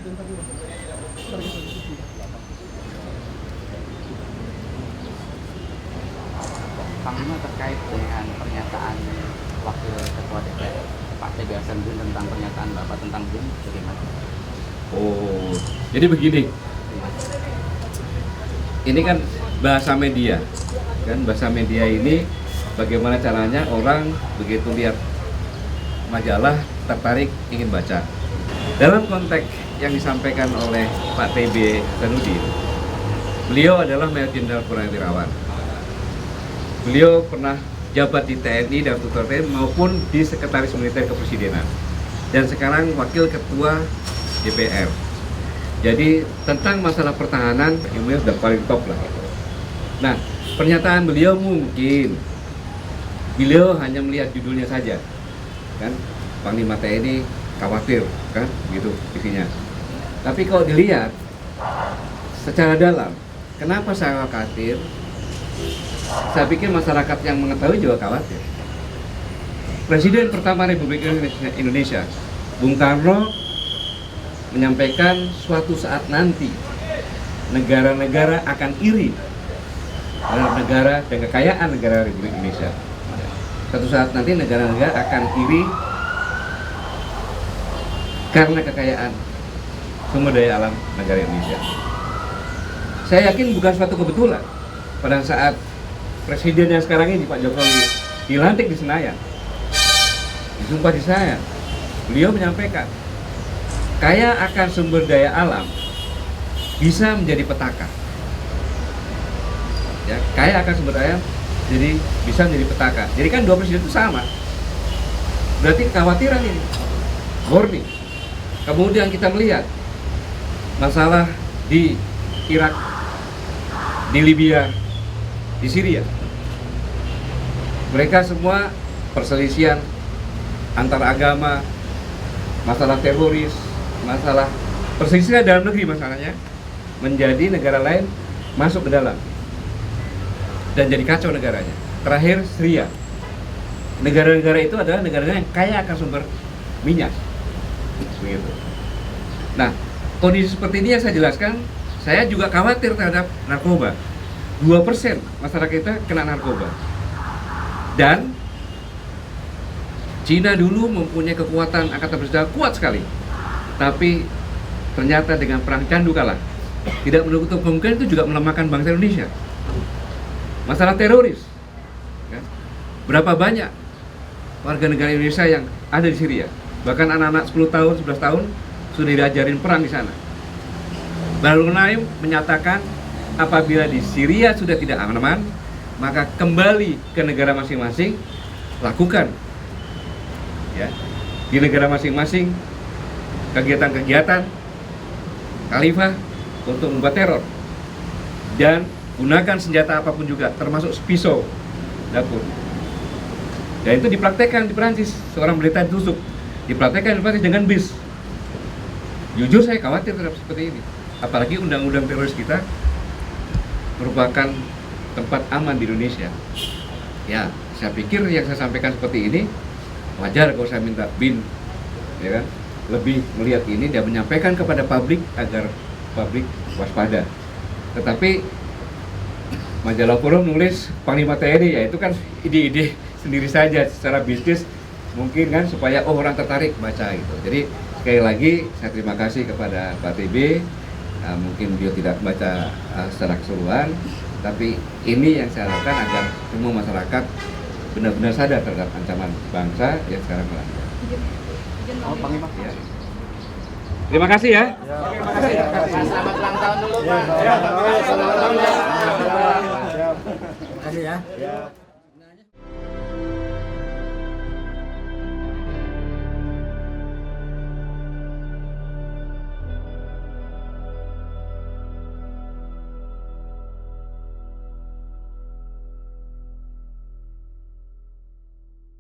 Panglima terkait dengan pernyataan Wakil Ketua DPR Pak T.B. Hasanuddin tentang pernyataan Bapak tentang BIN, bagaimana? Oh, jadi begini. Ini kan bahasa media, kan bahasa media ini bagaimana caranya orang begitu lihat majalah tertarik ingin baca. Dalam konteks yang disampaikan oleh Pak T.B. Hasanuddin, beliau adalah Mayor Jenderal Purnawirawan. Beliau pernah jabat di TNI dan Struktur TNI maupun di Sekretaris Militer Kepresidenan, dan sekarang Wakil Ketua DPR. Jadi tentang masalah pertahanan ilmunya sudah paling top lah. Nah, pernyataan beliau mungkin beliau hanya melihat judulnya saja, kan Panglima TNI khawatir, kan gitu isinya. Tapi kalau dilihat secara dalam, kenapa saya khawatir? Saya pikir masyarakat yang mengetahui juga khawatir. Presiden pertama Republik Indonesia, Bung Karno, menyampaikan suatu saat nanti negara-negara akan iri terhadap negara dan kekayaan negara Republik Indonesia. Suatu saat nanti negara-negara akan iri karena kekayaan sumber daya alam negara Indonesia. Saya yakin bukan suatu kebetulan pada saat Presiden yang sekarang ini Pak Jokowi dilantik di Senayan, disumpah di Senayan, beliau menyampaikan kaya akan sumber daya alam bisa menjadi petaka. Ya, kaya akan sumber daya jadi bisa menjadi petaka. Jadi kan dua presiden itu sama. Berarti kekhawatiran ini, warning. Kemudian kita melihat masalah di Irak, di Libya, di Syria. Mereka semua perselisihan antar agama, masalah teroris, masalah perselisihan dalam negeri masalahnya, menjadi negara lain masuk ke dalam dan jadi kacau negaranya. Terakhir Syria. Negara-negara itu adalah negara-negara yang kaya akan sumber minyak. Begitu. Nah, kondisi seperti ini yang saya jelaskan, saya juga khawatir terhadap narkoba. 2% masyarakat kita kena narkoba. Dan Cina dulu mempunyai kekuatan angkatan bersenjata kuat sekali. Tapi ternyata dengan perang candu kalah. Tidak menutup kemungkinan itu juga melemahkan bangsa Indonesia. Masalah teroris. Ya. Berapa banyak warga negara Indonesia yang ada di Syria? Bahkan anak-anak 10 tahun, 11 tahun sudah diajarin perang di sana. Bahlul Naim menyatakan apabila di Syria sudah tidak aman, maka kembali ke negara masing-masing, lakukan ya di negara masing-masing kegiatan-kegiatan khalifah untuk membuat teror, dan gunakan senjata apapun juga, termasuk pisau dapur. Dan itu dipraktekkan di Perancis, seorang berita ditusuk, dipraktekkan di Perancis dengan bis. Jujur saya khawatir terhadap seperti ini, apalagi undang-undang teroris kita merupakan tempat aman di Indonesia. Ya, saya pikir yang saya sampaikan seperti ini wajar kalau saya minta BIN, ya kan, lebih melihat ini dan menyampaikan kepada publik agar publik waspada. Tetapi majalah Forum nulis Panglima TNI, ya itu kan ide-ide sendiri saja secara bisnis mungkin kan, supaya orang tertarik baca gitu. Jadi sekali lagi saya terima kasih kepada Pak TB. Mungkin beliau tidak baca secara keseluruhan, tapi ini yang saya harapkan agar semua masyarakat benar-benar sadar terhadap ancaman bangsa yang sekarang melanda. Oh, Panglima. Ya. Terima kasih ya. Terima kasih. Selamat ulang tahun dulu, Pak. Selamat ulang tahun. Terima kasih ya.